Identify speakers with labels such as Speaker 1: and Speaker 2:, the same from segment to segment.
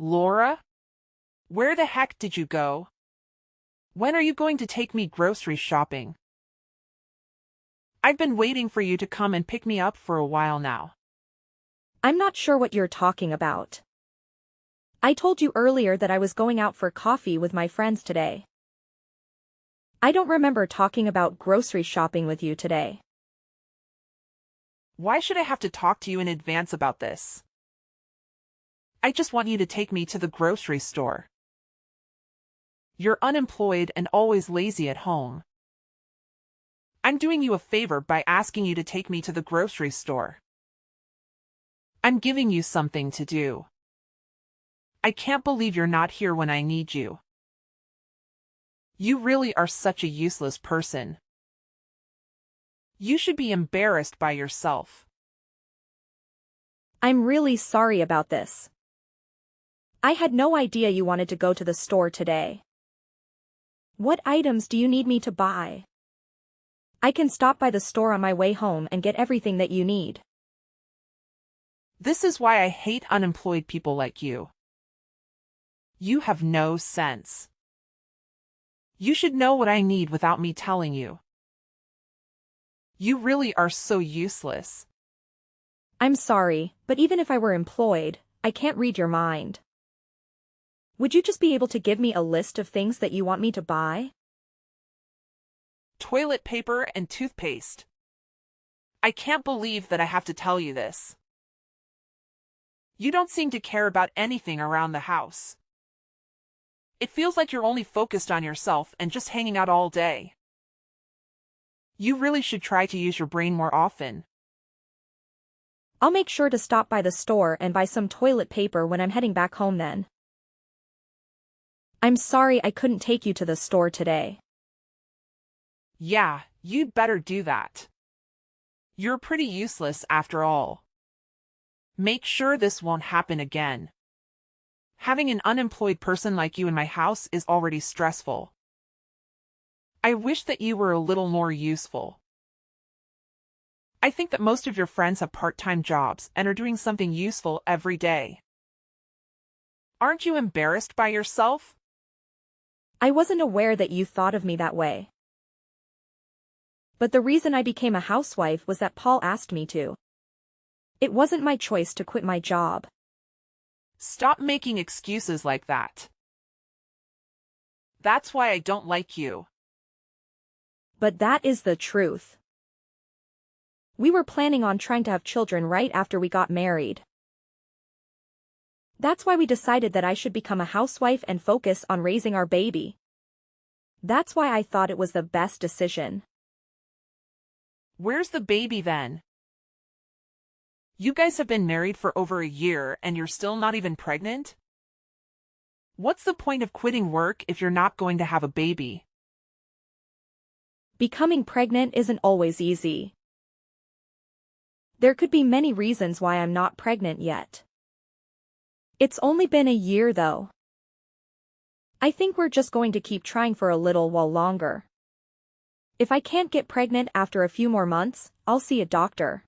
Speaker 1: Laura? Where the heck did you go? When are you going to take me grocery shopping? I've been waiting for you to come and pick me up for a while now.
Speaker 2: I'm not sure what you're talking about. I told you earlier that I was going out for coffee with my friends today. I don't remember talking about grocery shopping with you today.
Speaker 1: Why should I have to talk to you in advance about this? I just want you to take me to the grocery store. You're unemployed and always lazy at home. I'm doing you a favor by asking you to take me to the grocery store. I'm giving you something to do. I can't believe you're not here when I need you. You really are such a useless person. You should be embarrassed by yourself.
Speaker 2: I'm really sorry about this. I had no idea you wanted to go to the store today. What items do you need me to buy? I can stop by the store on my way home and get everything that you need.
Speaker 1: This is why I hate unemployed people like you. You have no sense. You should know what I need without me telling you. You really are so useless.
Speaker 2: I'm sorry, but even if I were employed, I can't read your mind. Would you just be able to give me a list of things that you want me to buy?
Speaker 1: Toilet paper and toothpaste. I can't believe that I have to tell you this. You don't seem to care about anything around the house. It feels like you're only focused on yourself and just hanging out all day. You really should try to use your brain more often.
Speaker 2: I'll make sure to stop by the store and buy some toilet paper when I'm heading back home then. I'm sorry I couldn't take you to the store today.
Speaker 1: Yeah, you'd better do that. You're pretty useless after all. Make sure this won't happen again. Having an unemployed person like you in my house is already stressful. I wish that you were a little more useful. I think that most of your friends have part-time jobs and are doing something useful every day. Aren't you embarrassed by yourself?
Speaker 2: I wasn't aware that you thought of me that way. But the reason I became a housewife was that Paul asked me to. It wasn't my choice to quit my job.
Speaker 1: Stop making excuses like that. That's why I don't like you.
Speaker 2: But that is the truth. We were planning on trying to have children right after we got married. That's why we decided that I should become a housewife and focus on raising our baby. That's why I thought it was the best decision.
Speaker 1: Where's the baby then? You guys have been married for over a year and you're still not even pregnant? What's the point of quitting work if you're not going to have a baby?
Speaker 2: Becoming pregnant isn't always easy. There could be many reasons why I'm not pregnant yet. It's only been a year though. I think we're just going to keep trying for a little while longer. If I can't get pregnant after a few more months, I'll see a doctor.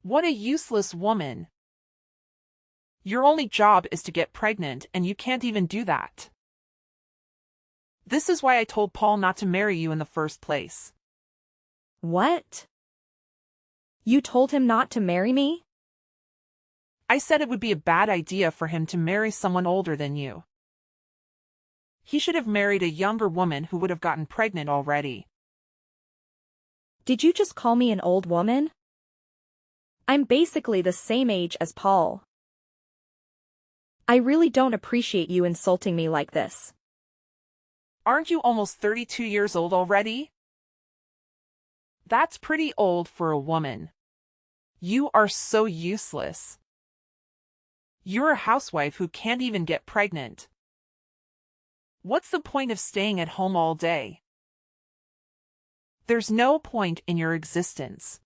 Speaker 1: What a useless woman. Your only job is to get pregnant and you can't even do that. This is why I told Paul not to marry you in the first place.
Speaker 2: What? You told him not to marry me?
Speaker 1: I said it would be a bad idea for him to marry someone older than you. He should have married a younger woman who would have gotten pregnant already.
Speaker 2: Did you just call me an old woman? I'm basically the same age as Paul. I really don't appreciate you insulting me like this.
Speaker 1: Aren't you almost 32 years old already? That's pretty old for a woman. You are so useless. You're a housewife who can't even get pregnant. What's the point of staying at home all day? There's no point in your existence.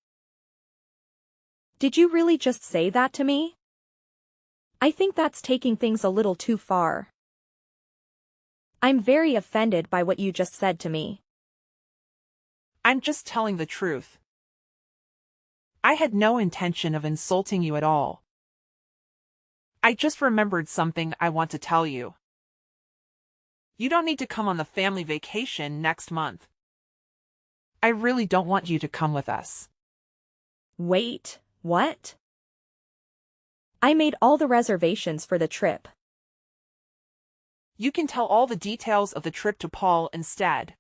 Speaker 2: Did you really just say that to me? I think that's taking things a little too far. I'm very offended by what you just said to me.
Speaker 1: I'm just telling the truth. I had no intention of insulting you at all. I just remembered something I want to tell you. You don't need to come on the family vacation next month. I really don't want you to come with us.
Speaker 2: Wait, what? I made all the reservations for the trip.
Speaker 1: You can tell all the details of the trip to Paul instead.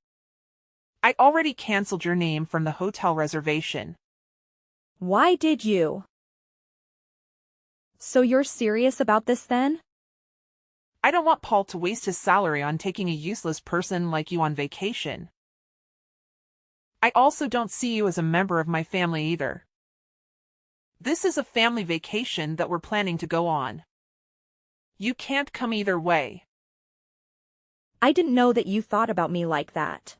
Speaker 1: I already canceled your name from the hotel reservation.
Speaker 2: Why did you? So you're serious about this then?
Speaker 1: I don't want Paul to waste his salary on taking a useless person like you on vacation. I also don't see you as a member of my family either. This is a family vacation that we're planning to go on. You can't come either way.
Speaker 2: I didn't know that you thought about me like that.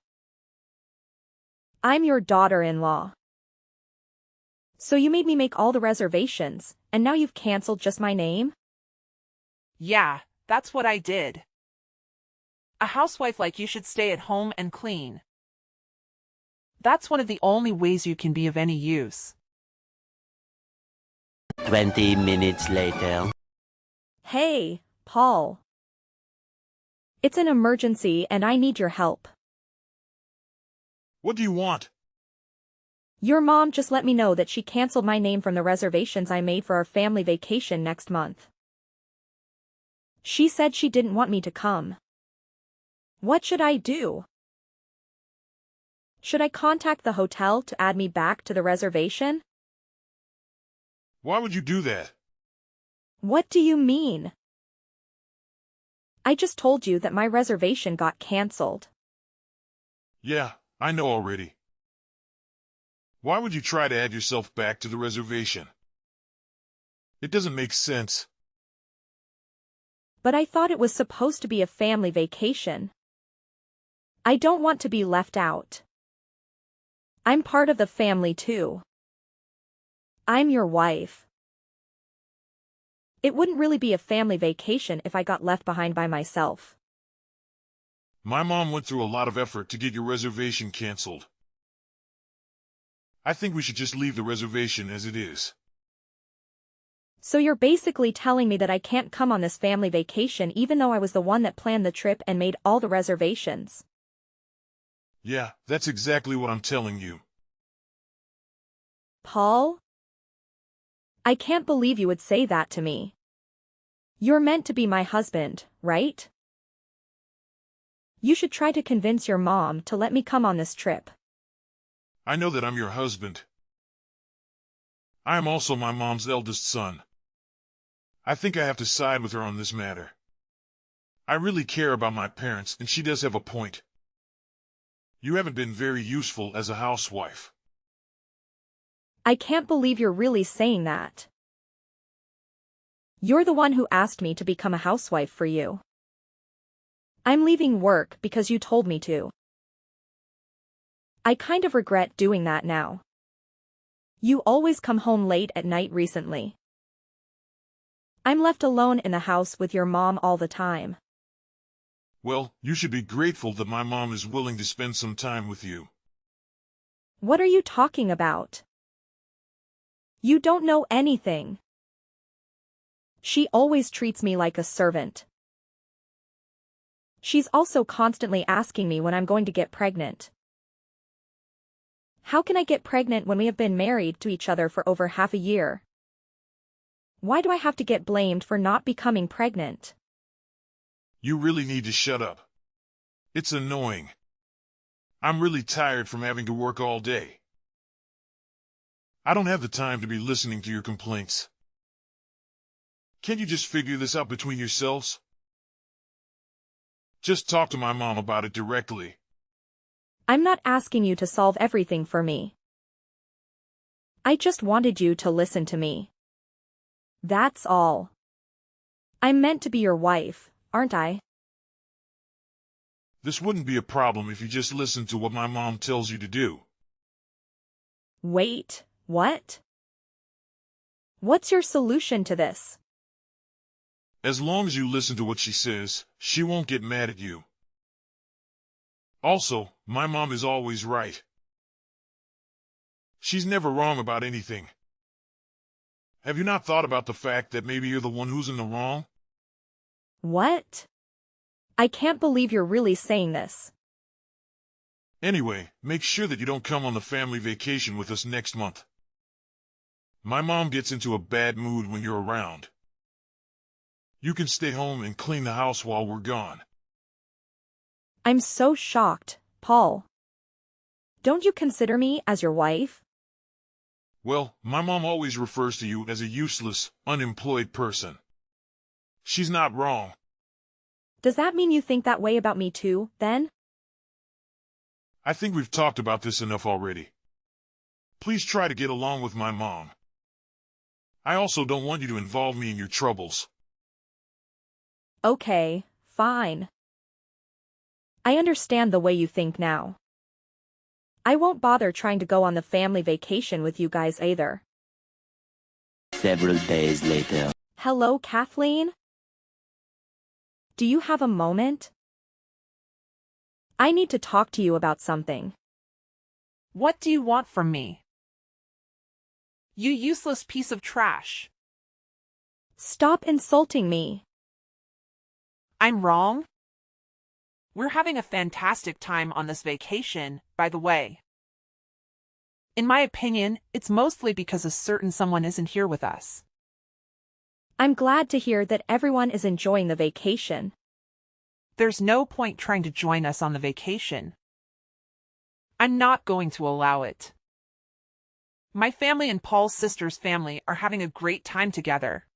Speaker 2: I'm your daughter-in-law. So you made me make all the reservations, and now you've canceled just my name?
Speaker 1: Yeah, that's what I did. A housewife like you should stay at home and clean. That's one of the only ways you can be of any use.
Speaker 3: 20 minutes later.
Speaker 2: Hey, Paul. It's an emergency and I need your help.
Speaker 4: What do you want?
Speaker 2: Your mom just let me know that she canceled my name from the reservations I made for our family vacation next month. She said she didn't want me to come. What should I do? Should I contact the hotel to add me back to the reservation?
Speaker 4: Why would you do that?
Speaker 2: What do you mean? I just told you that my reservation got canceled.
Speaker 4: Yeah, I know already. Why would you try to add yourself back to the reservation? It doesn't make sense.
Speaker 2: But I thought it was supposed to be a family vacation. I don't want to be left out. I'm part of the family too. I'm your wife. It wouldn't really be a family vacation if I got left behind by myself.
Speaker 4: My mom went through a lot of effort to get your reservation canceled. I think we should just leave the reservation as it is.
Speaker 2: So you're basically telling me that I can't come on this family vacation even though I was the one that planned the trip and made all the reservations.
Speaker 4: Yeah, that's exactly what I'm telling you.
Speaker 2: Paul? I can't believe you would say that to me. You're meant to be my husband, right? You should try to convince your mom to let me come on this trip.
Speaker 4: I know that I'm your husband. I am also my mom's eldest son. I think I have to side with her on this matter. I really care about my parents, and she does have a point. You haven't been very useful as a housewife.
Speaker 2: I can't believe you're really saying that. You're the one who asked me to become a housewife for you. I'm leaving work because you told me to. I kind of regret doing that now. You always come home late at night recently. I'm left alone in the house with your mom all the time.
Speaker 4: Well, you should be grateful that my mom is willing to spend some time with you.
Speaker 2: What are you talking about? You don't know anything. She always treats me like a servant. She's also constantly asking me when I'm going to get pregnant. How can I get pregnant when we have been married to each other for over half a year? Why do I have to get blamed for not becoming pregnant?
Speaker 4: You really need to shut up. It's annoying. I'm really tired from having to work all day. I don't have the time to be listening to your complaints. Can't you just figure this out between yourselves? Just talk to my mom about it directly.
Speaker 2: I'm not asking you to solve everything for me. I just wanted you to listen to me. That's all. I'm meant to be your wife, aren't I?
Speaker 4: This wouldn't be a problem if you just listened to what my mom tells you to do.
Speaker 2: Wait, what? What's your solution to this?
Speaker 4: As long as you listen to what she says, she won't get mad at you. Also, my mom is always right. She's never wrong about anything. Have you not thought about the fact that maybe you're the one who's in the wrong?
Speaker 2: What? I can't believe you're really saying this.
Speaker 4: Anyway, make sure that you don't come on the family vacation with us next month. My mom gets into a bad mood when you're around. You can stay home and clean the house while we're gone.
Speaker 2: I'm so shocked, Paul. Don't you consider me as your wife?
Speaker 4: Well, my mom always refers to you as a useless, unemployed person. She's not wrong.
Speaker 2: Does that mean you think that way about me too, then?
Speaker 4: I think we've talked about this enough already. Please try to get along with my mom. I also don't want you to involve me in your troubles.
Speaker 2: Okay, fine. I understand the way you think now. I won't bother trying to go on the family vacation with you guys either.
Speaker 3: Several days later.
Speaker 2: Hello, Kathleen? Do you have a moment? I need to talk to you about something.
Speaker 1: What do you want from me? You useless piece of trash.
Speaker 2: Stop insulting me.
Speaker 1: I'm wrong? We're having a fantastic time on this vacation, by the way. In my opinion, it's mostly because a certain someone isn't here with us.
Speaker 2: I'm glad to hear that everyone is enjoying the vacation.
Speaker 1: There's no point trying to join us on the vacation. I'm not going to allow it. My family and Paul's sister's family are having a great time together.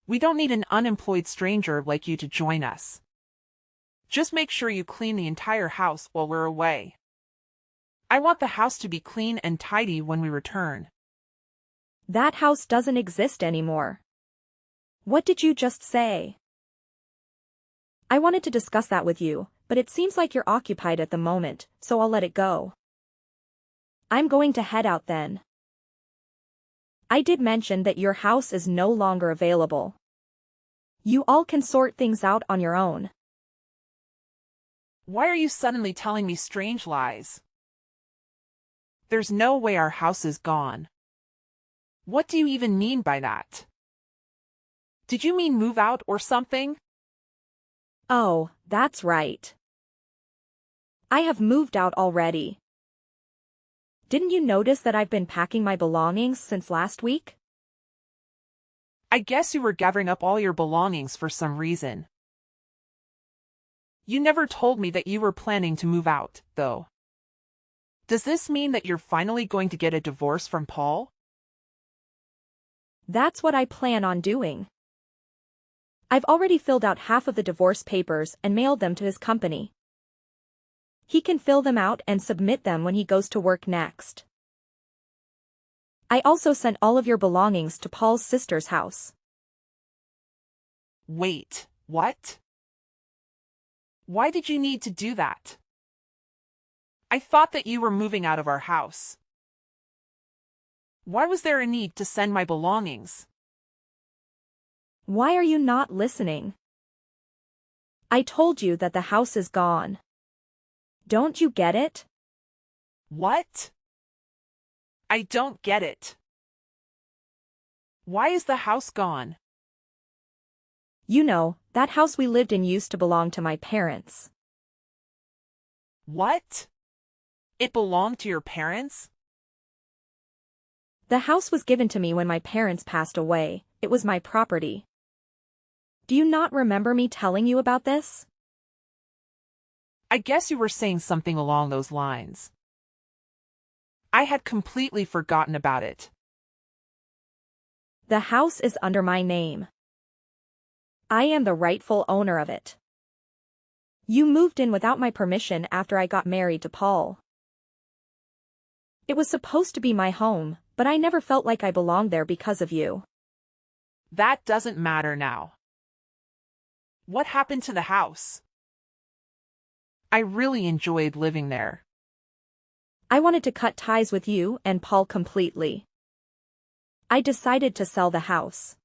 Speaker 1: We don't need an unemployed stranger like you to join us. Just make sure you clean the entire house while we're away. I want the house to be clean and tidy when we return.
Speaker 2: That house doesn't exist anymore. What did you just say? I wanted to discuss that with you, but it seems like you're occupied at the moment, so I'll let it go. I'm going to head out then. I did mention that your house is no longer available. You all can sort things out on your own.
Speaker 1: Why are you suddenly telling me strange lies? There's no way our house is gone. What do you even mean by that? Did you mean move out or something?
Speaker 2: Oh, that's right. I have moved out already. Didn't you notice that I've been packing my belongings since last week?
Speaker 1: I guess you were gathering up all your belongings for some reason. You never told me that you were planning to move out, though. Does this mean that you're finally going to get a divorce from Paul?
Speaker 2: That's what I plan on doing. I've already filled out half of the divorce papers and mailed them to his company. He can fill them out and submit them when he goes to work next. I also sent all of your belongings to Paul's sister's house.
Speaker 1: Wait, what? Why did you need to do that? I thought that you were moving out of our house. Why was there a need to send my belongings?
Speaker 2: Why are you not listening? I told you that the house is gone. Don't you get it?
Speaker 1: What? I don't get it. Why is the house gone?
Speaker 2: You know, that house we lived in used to belong to my parents.
Speaker 1: What? It belonged to your parents?
Speaker 2: The house was given to me when my parents passed away. It was my property. Do you not remember me telling you about this?
Speaker 1: I guess you were saying something along those lines. I had completely forgotten about it.
Speaker 2: The house is under my name. I am the rightful owner of it. You moved in without my permission after I got married to Paul. It was supposed to be my home, but I never felt like I belonged there because of you.
Speaker 1: That doesn't matter now. What happened to the house? I really enjoyed living there.
Speaker 2: I wanted to cut ties with you and Paul completely. I decided to sell the house.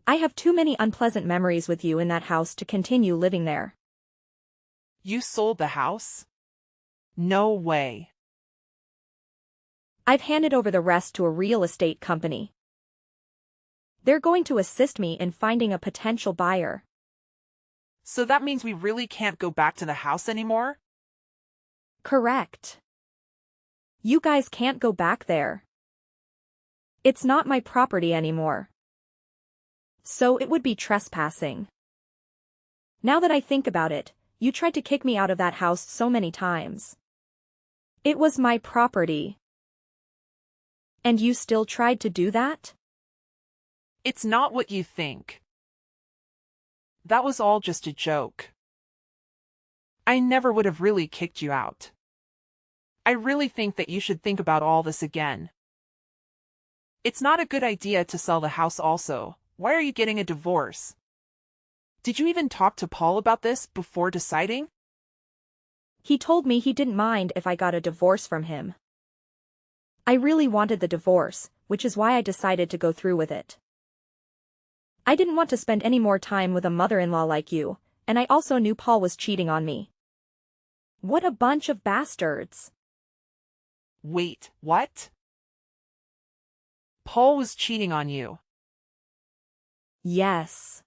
Speaker 2: I have too many unpleasant memories with you in that house to continue living there.
Speaker 1: You sold the house? No way.
Speaker 2: I've handed over the rest to a real estate company. They're going to assist me in finding a potential buyer.
Speaker 1: So that means we really can't go back to the house anymore?
Speaker 2: Correct. You guys can't go back there. It's not my property anymore. So it would be trespassing. Now that I think about it, you tried to kick me out of that house so many times. It was my property. And you still tried to do that?
Speaker 1: It's not what you think. That was all just a joke. I never would have really kicked you out. I really think that you should think about all this again. It's not a good idea to sell the house also. Why are you getting a divorce? Did you even talk to Paul about this before deciding?
Speaker 2: He told me he didn't mind if I got a divorce from him. I really wanted the divorce, which is why I decided to go through with it. I didn't want to spend any more time with a mother-in-law like you, and I also knew Paul was cheating on me. What a bunch of bastards.
Speaker 1: Wait, what? Paul was cheating on you.
Speaker 2: Yes.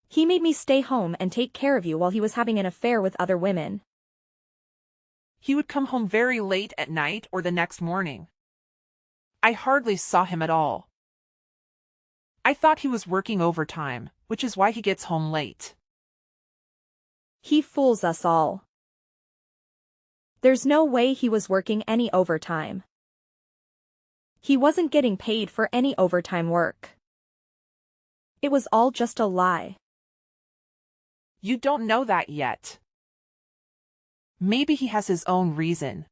Speaker 2: He made me stay home and take care of you while he was having an affair with other women.
Speaker 1: He would come home very late at night or the next morning. I hardly saw him at all. I thought he was working overtime, which is why he gets home late.
Speaker 2: He fools us all. There's no way he was working any overtime. He wasn't getting paid for any overtime work. It was all just a lie.
Speaker 1: You don't know that yet. Maybe he has his own reason.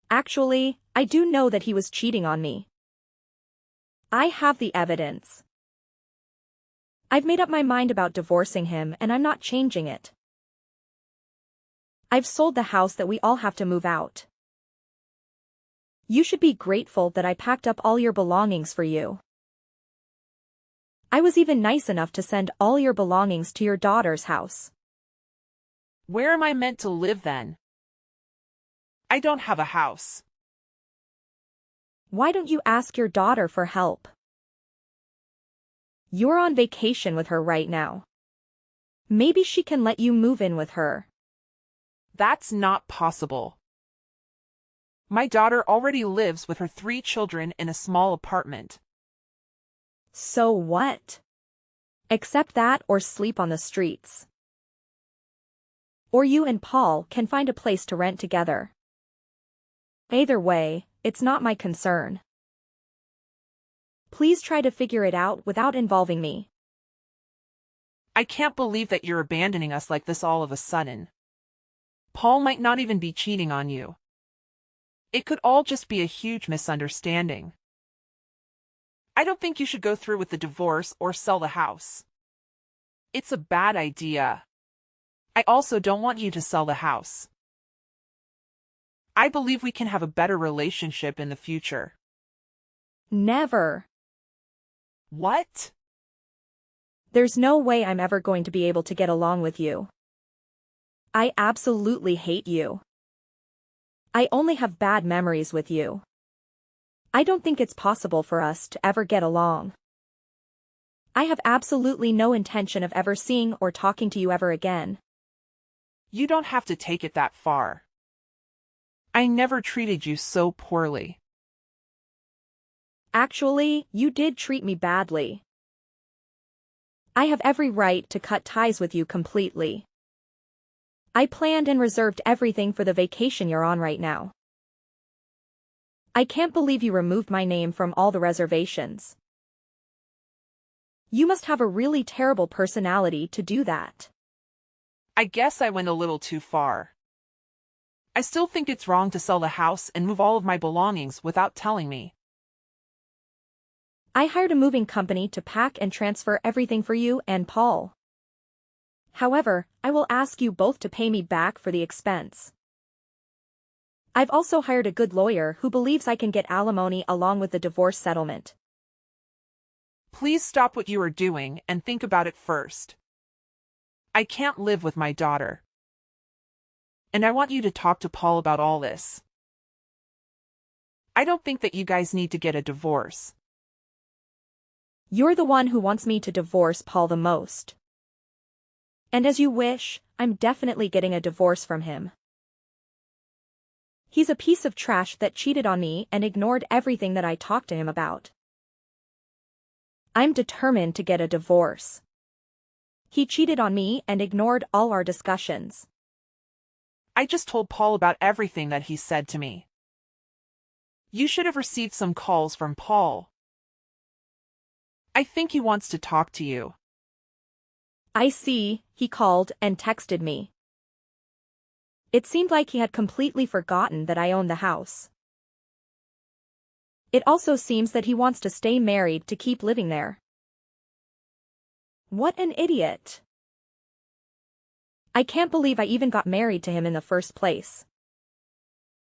Speaker 2: Actually, I do know that he was cheating on me. I have the evidence. I've made up my mind about divorcing him and I'm not changing it. I've sold the house that we all have to move out. You should be grateful that I packed up all your belongings for you. I was even nice enough to send all your belongings to your daughter's house.
Speaker 1: Where am I meant to live then? I don't have a house.
Speaker 2: Why don't you ask your daughter for help? You're on vacation with her right now. Maybe she can let you move in with her.
Speaker 1: That's not possible. My daughter already lives with her 3 children in a small apartment.
Speaker 2: So what? Accept that or sleep on the streets. Or you and Paul can find a place to rent together. Either way, it's not my concern. Please try to figure it out without involving me.
Speaker 1: I can't believe that you're abandoning us like this all of a sudden. Paul might not even be cheating on you. It could all just be a huge misunderstanding. I don't think you should go through with the divorce or sell the house. It's a bad idea. I also don't want you to sell the house. I believe we can have a better relationship in the future.
Speaker 2: Never.
Speaker 1: What?
Speaker 2: There's no way I'm ever going to be able to get along with you. I absolutely hate you. I only have bad memories with you. I don't think it's possible for us to ever get along. I have absolutely no intention of ever seeing or talking to you ever again.
Speaker 1: You don't have to take it that far. I never treated you so poorly.
Speaker 2: Actually, you did treat me badly. I have every right to cut ties with you completely. I planned and reserved everything for the vacation you're on right now. I can't believe you removed my name from all the reservations. You must have a really terrible personality to do that.
Speaker 1: I guess I went a little too far. I still think it's wrong to sell the house and move all of my belongings without telling me.
Speaker 2: I hired a moving company to pack and transfer everything for you and Paul. However, I will ask you both to pay me back for the expense. I've also hired a good lawyer who believes I can get alimony along with the divorce settlement.
Speaker 1: Please stop what you are doing and think about it first. I can't live with my daughter. And I want you to talk to Paul about all this. I don't think that you guys need to get a divorce.
Speaker 2: You're the one who wants me to divorce Paul the most. And as you wish, I'm definitely getting a divorce from him. He's a piece of trash that cheated on me and ignored everything that I talked to him about. I'm determined to get a divorce. He cheated on me and ignored all our discussions.
Speaker 1: I just told Paul about everything that he said to me. You should have received some calls from Paul. I think he wants to talk to you.
Speaker 2: I see, he called and texted me. It seemed like he had completely forgotten that I owned the house. It also seems that he wants to stay married to keep living there. What an idiot. I can't believe I even got married to him in the first place.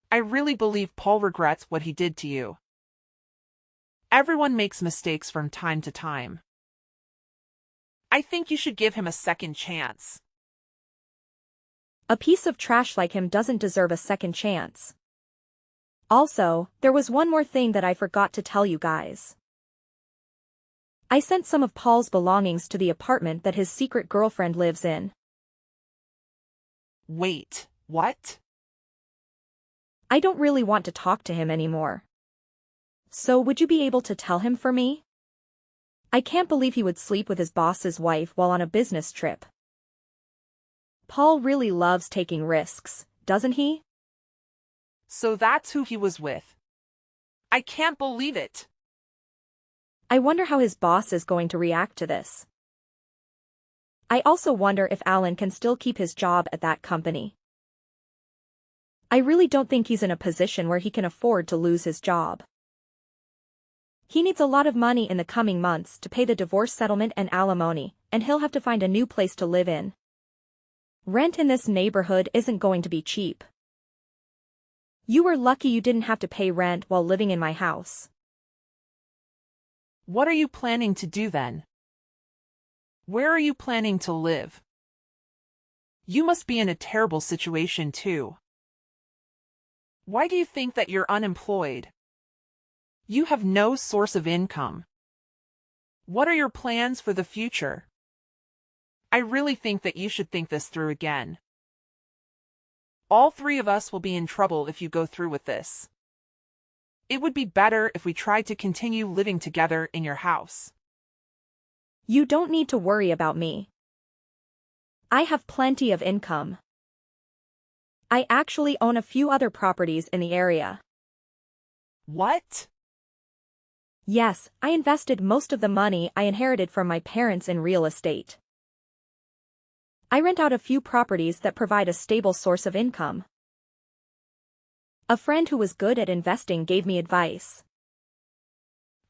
Speaker 1: I really believe Paul regrets what he did to you. Everyone makes mistakes from time to time. I think you should give him a second chance.
Speaker 2: A piece of trash like him doesn't deserve a second chance. Also, there was one more thing that I forgot to tell you guys. I sent some of Paul's belongings to the apartment that his secret girlfriend lives in.
Speaker 1: Wait, what?
Speaker 2: I don't really want to talk to him anymore. So would you be able to tell him for me? I can't believe he would sleep with his boss's wife while on a business trip. Paul really loves taking risks, doesn't he?
Speaker 1: So that's who he was with. I can't believe it.
Speaker 2: I wonder how his boss is going to react to this. I also wonder if Alan can still keep his job at that company. I really don't think he's in a position where he can afford to lose his job. He needs a lot of money in the coming months to pay the divorce settlement and alimony, and he'll have to find a new place to live in. Rent in this neighborhood isn't going to be cheap. You were lucky you didn't have to pay rent while living in my house.
Speaker 1: What are you planning to do then? Where are you planning to live? You must be in a terrible situation too. Why do you think that you're unemployed? You have no source of income. What are your plans for the future? I really think that you should think this through again. All three of us will be in trouble if you go through with this. It would be better if we tried to continue living together in your house.
Speaker 2: You don't need to worry about me. I have plenty of income. I actually own a few other properties in the area.
Speaker 1: What?
Speaker 2: Yes, I invested most of the money I inherited from my parents in real estate. I rent out a few properties that provide a stable source of income. A friend who was good at investing gave me advice.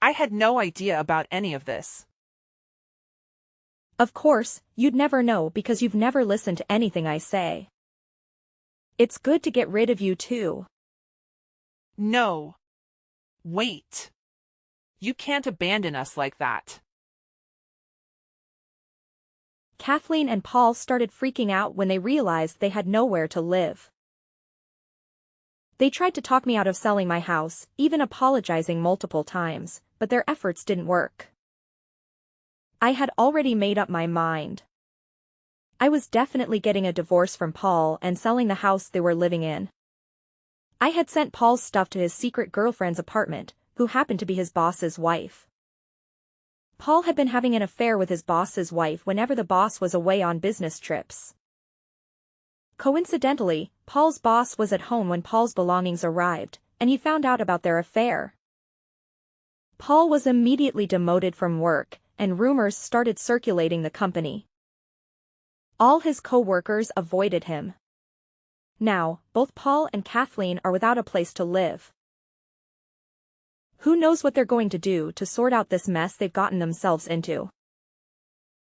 Speaker 1: I had no idea about any of this.
Speaker 2: Of course, you'd never know because you've never listened to anything I say. It's good to get rid of you too.
Speaker 1: No. Wait. You can't abandon us like that.
Speaker 2: Kathleen and Paul started freaking out when they realized they had nowhere to live. They tried to talk me out of selling my house, even apologizing multiple times, but their efforts didn't work. I had already made up my mind. I was definitely getting a divorce from Paul and selling the house they were living in. I had sent Paul's stuff to his secret girlfriend's apartment, who happened to be his boss's wife. Paul had been having an affair with his boss's wife whenever the boss was away on business trips. Coincidentally, Paul's boss was at home when Paul's belongings arrived, and he found out about their affair. Paul was immediately demoted from work, and rumors started circulating the company. All his co-workers avoided him. Now, both Paul and Kathleen are without a place to live. Who knows what they're going to do to sort out this mess they've gotten themselves into?